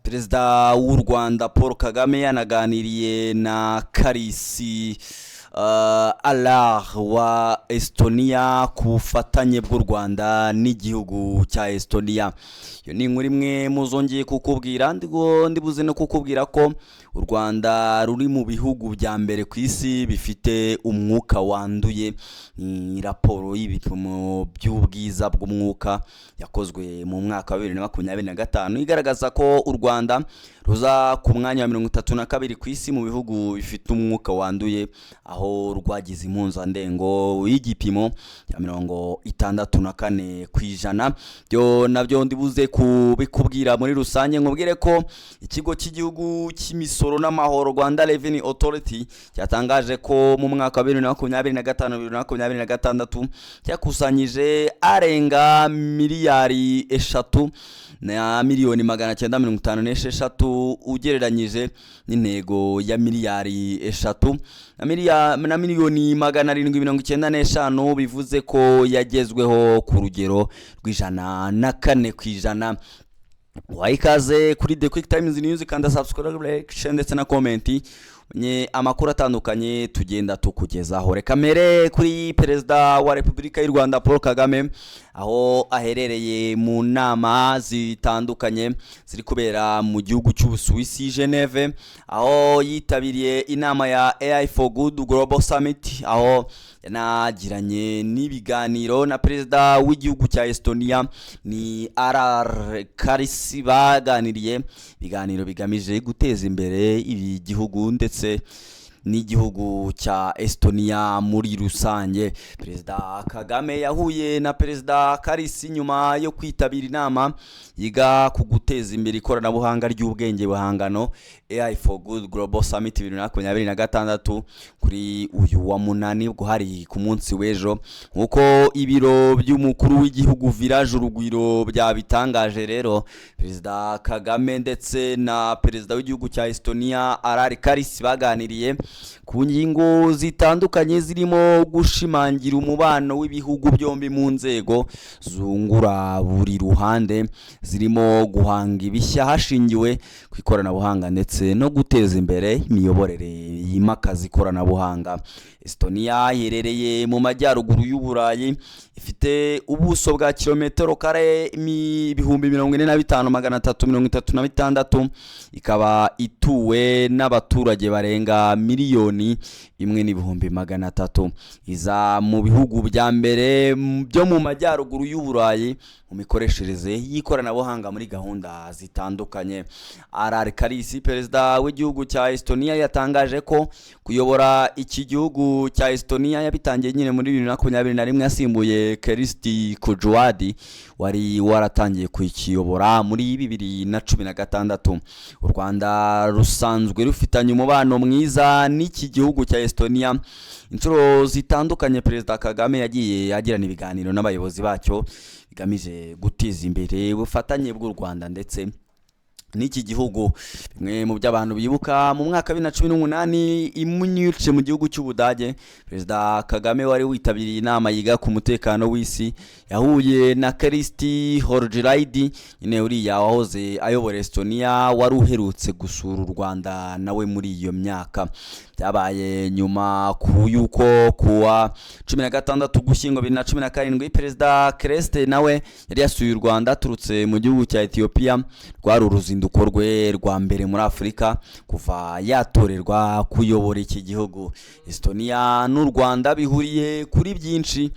Perezida w'u Rwanda Paul Kagame yanaganiriye na Karisi Allah wa Estonia ku bufatanye bw'u Rwanda n'igihugu cya Estonia. Iyo ni inkuru imwe muzongeye kukubwira, ndibuze no kukubwira ko u Rwanda ruri mu bihugu bya mbere ku isi bifite umwuka wanduye. Ni raporo y'ibipimo by'ubwiza bw'umwuka yakozwe mu mwaka wa 2025 igaragaza ko u Rwanda ruza ku mwanya wa 32 ku isi mu bihugu bifite umwuka wanduye, aho rwagize impuzandengo y'igipimo ya 64 kw'ijana. Byo nabyo ndibuze kubikubwira muri rusange. Nkubwire ko ikigo cy'igihugu cy'imisoro n'amahoro Rwanda Revenue Authority cyatangaje ko mu mwaka wa 2025-2026 cyakusanyije arenga miliyari 3 na miliyoni 956 ugereranyije n'intego ya miliyari 3 na miliyoni 795, bivuze ko yagezweho ku rugero rw'104 kw'ijana. Wayikaze kuri The Quick Times News, kanda subscribe, share ndetse na comment nye amakuru atandukanye tugenda tukugezaho. Reka mere kuri Perezida wa Repubulika y'u Rwanda Paul Kagame, aho aherereye mu nama zitandukanye ziri kubera mu gihugu cy'Ubusuwisi Geneve, aho yitabiriye inama ya AI for Good Global Summit, aho yanagiranye n'ibiganiro na Perezida w'igihugu cya Estonia ni Arar Karisi. Baganiriye ibiganiro bigamije guteza imbere igihugu ndetse n'igihugu cya Estonia muri rusange. Perezida Kagame yahuye na Perezida Karisi nyuma yo kwitabira inama yiga ku guteza imbere ikoranabuhanga ry'ubwenge buhangano AI for Good Global Summit 2026 kuri uyu wa munani, ubwo hari ku munsi w'ejo, nkuko ibiro by'umukuru w'igihugu Village Urugwiro byabitangaje. Rero Perezida Kagame ndetse na Perezida w'igihugu cya Estonia Arar Karisi baganiriye ku ngingo zitandukanye zirimo gushimangira umubano w'ibihugu byombi mu nzego zungura buri ruhande, zirimo guhanga ibishya hashingiwe ku ikoranabuhanga ndetse no guteza imbere imiyoborere y'imakaza ikoranabuhanga. Estonia iherereye mu majyaruguru y'Uburayi, ifite ubuso bwa kilometero kare 45,336, ikaba ituwe n'abaturage barenga miliyoni 1,300,000. Iza mu bihugu bya mbere byo mu majyaruguru y'Uburayi mu mikoreshereze y'ikoranabuhanga muri gahunda zitandukanye. Arar Karisi, Perezida w'igihugu cya Estonia, yatangaje ko kuyobora iki gihugu cya Estonia yabitangiye nyine muri 2021, yasimbuye Keristi Kujwadi wari waratangiye kuyikiyobora muri 2016. U Rwanda rusanzwe rufitanye umubano mwiza n'iki gihugu cya Estonia. Inshuro zitandukanye Perezida Kagame yagiye agirana ibiganiro n'abayobozi bacyo bigamije guteza imbere ubufatanye bw'u Rwanda ndetse n'iki gihugu. Bimwe mu by'abantu bibuka mu mwaka wa 2018 i Munich mu gihugu cy'Ubudage, Perezida Kagame wari witabiriye inama yiga ku mutekano w'isi yahuye na Keristi Horjiraidi, nyine uriya wahoze ayobora Estonia wari uherutse gusura u Rwanda nawe muri iyo myaka. Byabaye nyuma yuko kuwa 16 Ugushyingo 2017 Perezida Kreste nawe yari yasuye u Rwanda aturutse mu gihugu cya Ethiopia. Rwari uruzinduko rwe rwa mbere muri Afurika kuva yatorerwa kuyobora iki gihugu. Estonia n'u Rwanda bihuriye kuri byinshi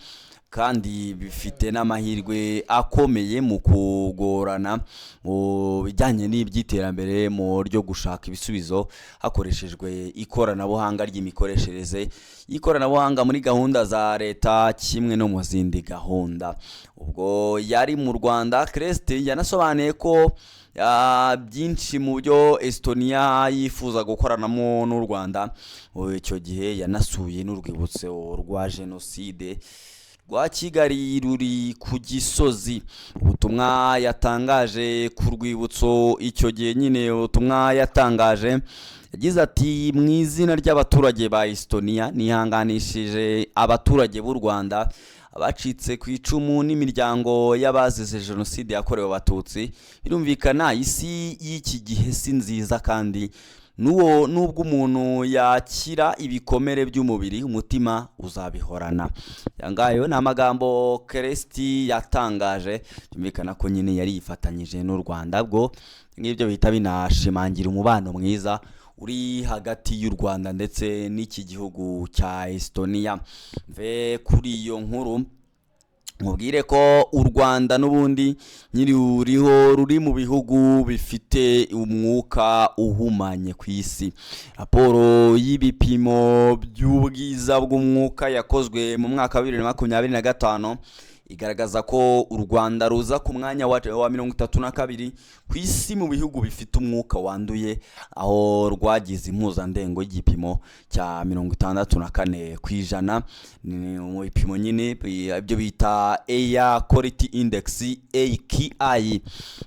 kandi bifite n'amahirwe akomeye mu kugorana mu bijyanye n'iby'iterambere mu ryo gushaka ibisubizo hakoreshejwe ikoranabuhanga ry'imikoreshereze y'ikoranabuhanga muri gahunda za leta kimwe no mu zindi gahunda. Ubwo yari mu Rwanda, Kreste yanasobanuye ko byinshi mu byo Estonia yifuza gukoranamo n'u Rwanda. Icyo gihe yanasuye n'urwibutso rwa Jenoside rwa Kigali ruri ku Gisozi. Ubutumwa yatangaje ku rwibutso icyo gihe, nyine ubutumwa yatangaje yagize ati: mu izina ry'abaturage ba Estonia nihanganishije abaturage b'u Rwanda abacitse ku icumu n'imiryango y'abazize jenoside yakorewe abatutsi. Birumvikana isi y'iki gihe si nziza, kandi nubwo umuntu yakira ibikomere by'umubiri, umutima uzabihorana. Yangayo ni amagambo Keresti yatangaje. Byumvikana ko nyine yari yifatanyije n'u Rwanda, bwo ngibyo bihita binashimangira umubano mwiza uri hagati y'u Rwanda ndetse n'iki gihugu cya Estonia. Mve kuri iyo nkuru mubwire ko u Rwanda n'ubundi nyiri ruri mu bihugu bifite umwuka uhumanye ku isi. Raporo y'ibipimo by'ubwiza bw'umwuka yakozwe mu mwaka wa 2025 igaragaza ko u Rwanda ruza ku mwanya wa 32 ku isi mu bihugu bifite umwuka wanduye, aho rwagize impuzandengo y'igipimo cya 64%. Ni mu bipimo nyine ibyo bita Air Quality Index AQI.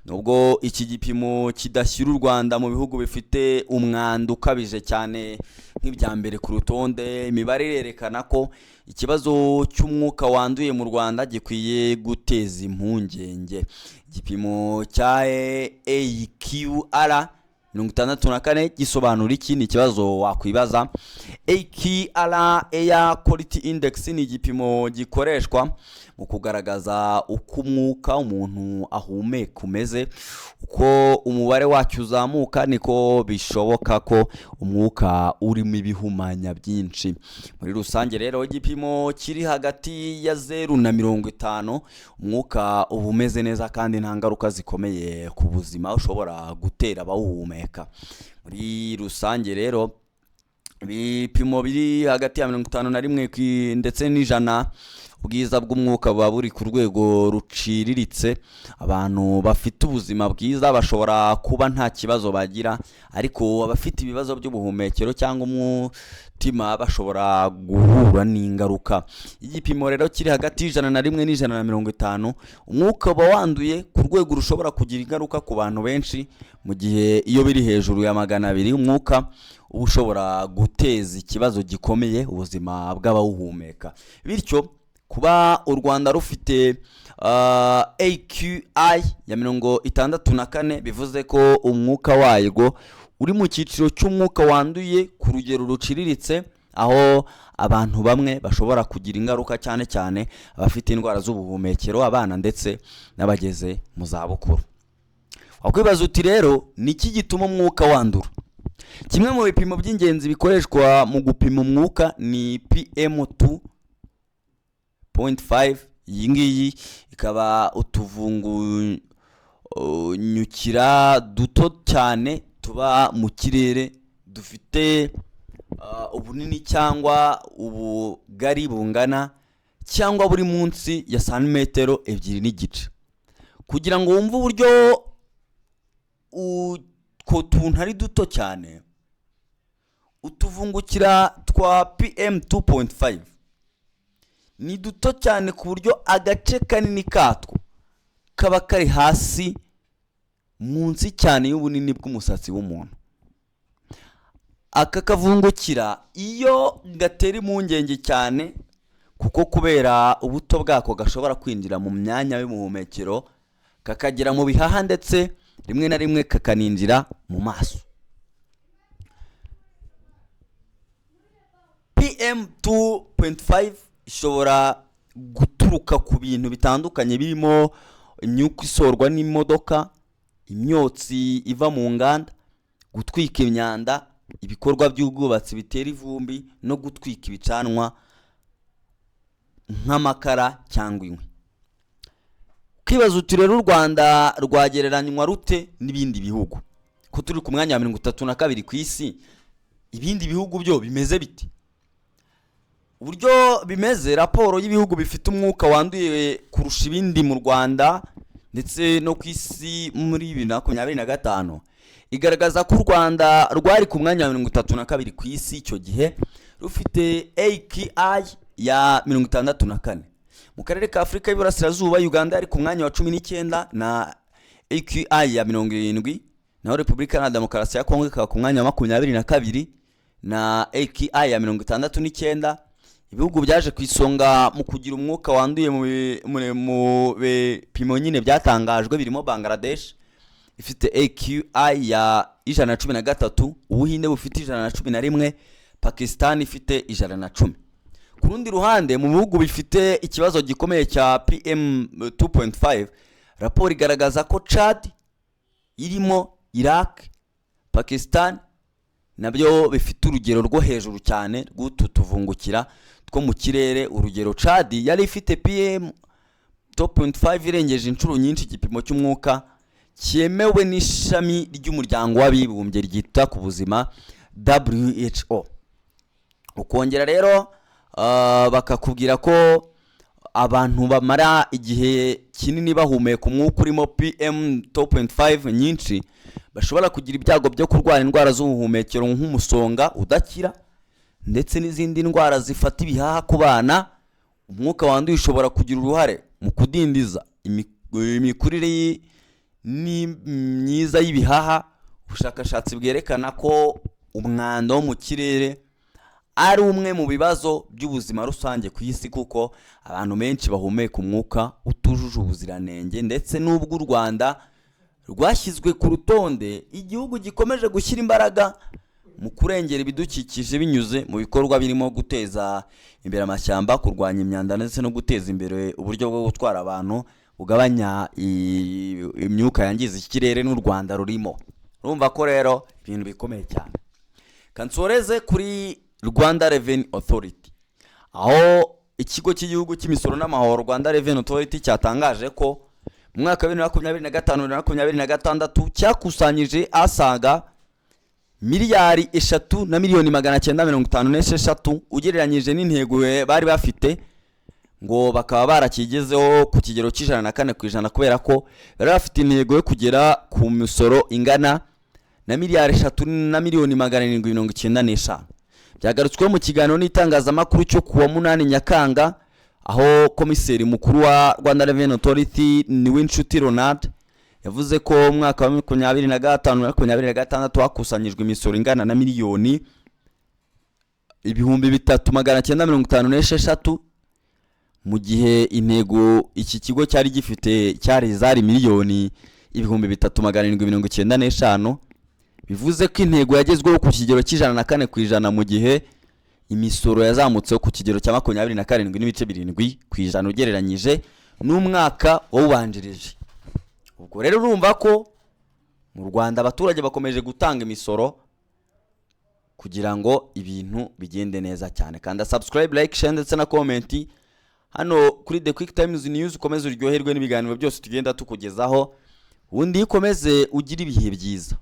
Nubwo iki gipimo kidashyira u Rwanda mu bihugu bifite umwanda ukabije cyane nk'ibya mbere ku rutonde, imibare irerekana ko ikibazo cy'umwuka wanduye mu Rwanda gikwiye guteza impungenge. Igipimo cya AQR 64 gisobanura iki? Ni ikibazo wakwibaza. AQR Air Quality Index ni igipimo gikoreshwa mu kugaragaza uko umwuka umuntu ahumeka umeze. Uko umubare wacyo uzamuka niko bishoboka ko umwuka urimo ibihumanya byinshi. Muri rusange rero igipimo kiri hagati ya 0 na 50, umwuka uba umeze neza kandi nta ngaruka zikomeye ku buzima ushobora gutera abawuhumeka. Muri rusange rero ibipimo biri hagati ya 51 ndetse n'100, ubwiza bw'umwuka buba buri ku rwego ruciriritse. Abantu bafite ubuzima bwiza bashobora kuba nta kibazo bagira, ariko abafite ibibazo by'ubuhumekero cyangwa umutima bashobora guhura n'ingaruka. Igipimo rero kiri hagati y'101 n'150, umwuka uba wanduye ku rwego rushobora kugira ingaruka ku bantu benshi, mu gihe iyo biri hejuru ya 200 umwuka uba ushobora guteza ikibazo gikomeye ubuzima bw'abawuhumeka. Bityo kuba u Rwanda rufite AQI ya 64 bivuze ko umwuka warwo uri mu cyiciro cy'umwuka wanduye ku rugero ruciriritse, aho abantu bamwe bashobora kugira ingaruka, cyane cyane abafite indwara z'ubuhumekero, abana ndetse n'abageze mu zabukuru. Wakwibaza uti rero ni iki gituma umwuka wandura? Kimwe mu bipimo by'ingenzi bikoreshwa mu gupima umwuka ni PM2.5. Iyi ngiyi ikaba utuvungunyukira duto cyane tuba mu kirere, dufite ubunini cyangwa ubugari bungana cyangwa buri munsi ya santimetero 2.5. Kugira ngo wumve uburyo ko tuntu ari duto cyane, utuvungukira twa PM2.5 ni duto cyane ku buryo agace kanini katwo kaba kari hasi munsi cyane y'ubunini bw'umusatsi w'umuntu. Aka kavungukira iyo gatera impungenge cyane, kuko kubera ubuto bwako gashobora kwinjira mu myanya y'ubuhumekero, kakagera mu bihaha ndetse rimwe na rimwe kakaninjira mu maso. PM2.5 ishobora guturuka ku bintu bitandukanye, birimo imyuka isorwa n'imodoka, imyotsi iva mu nganda, gutwika imyanda, ibikorwa by'ubwubatsi bitera ivumbi, no gutwika ibicanwa nk'amakara cyangwa inkwi. Kwibaza uti rero u Rwanda rwagereranywa rute n'ibindi bihugu? Ko turi ku mwanya wa 32 ku isi, ibindi bihugu byo bimeze bite? Uburyo bimeze, raporo y'ibihugu bifite umwuka wanduye kurusha ibindi mu Rwanda ndetse no ku isi muri 2025 igaragaza ko u Rwanda rwari ku mwanya wa 32 ku isi icyo gihe, rufite AQI ya 64. Mu karere ka Afurika y'Iburasirazuba, Uganda yari ku mwanya wa 19 na AQI ya 70, naho Repubulika ya Demokarasi ya Kongo ikaba ku mwanya wa 22 na AQI ya 69. ibihugu byaje ku isonga mu kugira umwuka wanduye mu bipimo nyine byatangajwe birimo Bangladesh ifite AQI ya 113, Ubuhinde bufite 111, Pakistan ifite 110. Ku rundi ruhande mu bihugu bifite ikibazo gikomeye cya PM 2.5, raporo igaragaza ko Chad irimo Iraq, Pakistan nabyo bifite urugero rwo hejuru cyane rw'utu tuvungukira two mu kirere. Urugero Chad yari ifite PM 2.5 irengeje inshuro nyinshi igipimo cy'umwuka cyemewe n'ishami ry'umuryango w'abibumbye ryita ku buzima WHO. Ukongera rero bakakubwira ko abantu bamara igihe kinini bahumeka umwuka urimo PM 2.5 nyinshi bashobora kugira ibyago byo kurwara indwara z'ubuhumekero nk'umusonga udakira ndetse n'izindi ndwara zifata ibihaha ku bana. Umwuka wanduye ushobora kugira uruhare mu kudindiza imikurire myiza y'ibihaha. Ubushakashatsi bwerekana ko umwanda wo mu kirere ari umwe mu bibazo by'ubuzima rusange ku isi, kuko abantu benshi bahumeka umwuka utujuje ubuziranenge, ndetse n'ubwo u Rwanda rwashyizwe ku rutonde igihugu gikomeje gushyira imbaraga mu kurengera ibidukikije binyuze mu bikorwa birimo guteza imbere amashyamba, kurwanya imyanda ndetse no guteza imbere uburyo bwo gutwara abantu bugabanya imyuka yangiza ikirere n'u Rwanda rurimo. Urumva ko rero ibintu bikomeye cyane. Kansoreze kuri Rwanda Revenue Authority, aho ikigo cy'igihugu cy'imisoro n'amahoro Rwanda Revenue Authority cyatangaje ko mu mwaka wa 2025-2026 cyakusanyije asaga miliyari 3 na miliyoni 956 ugereranyije n'intego bari bafite, ngo bakaba barakigezeho ku kigero cy'104% kubera ko bari bafite intego yo kugera ku misoro ingana na miliyari 3 na miliyoni 795. Byagarutswe mu kiganiro n'itangazamakuru cyo kuwa 8 Nyakanga, aho komiseri mukuru wa Rwanda Revenue Authority Niwinshuti Ronald yavuze ko mu mwaka wa 2025-2026 hakusanyijwe imisoro ingana na miliyoni 3,956, mu gihe intego iki kigo cyari gifite cyari zari miliyoni 3,795. Bivuze ko intego yagezweho ku kigero cy'104% mu gihe imisoro yazamutse ku kigero cya 27.7% ugereranyije n'umwaka wawubanjirije. Ubwo rero urumva ko mu Rwanda abaturage bakomeje gutanga imisoro kugira ngo ibintu bigende neza cyane. Kanda subscribe, like, share ndetse na comment hano kuri The Quick Times News. Ukomeze uryoherwe n'ibiganiro byose tugenda tukugezaho, ubundi ukomeze ugira ibihe byiza.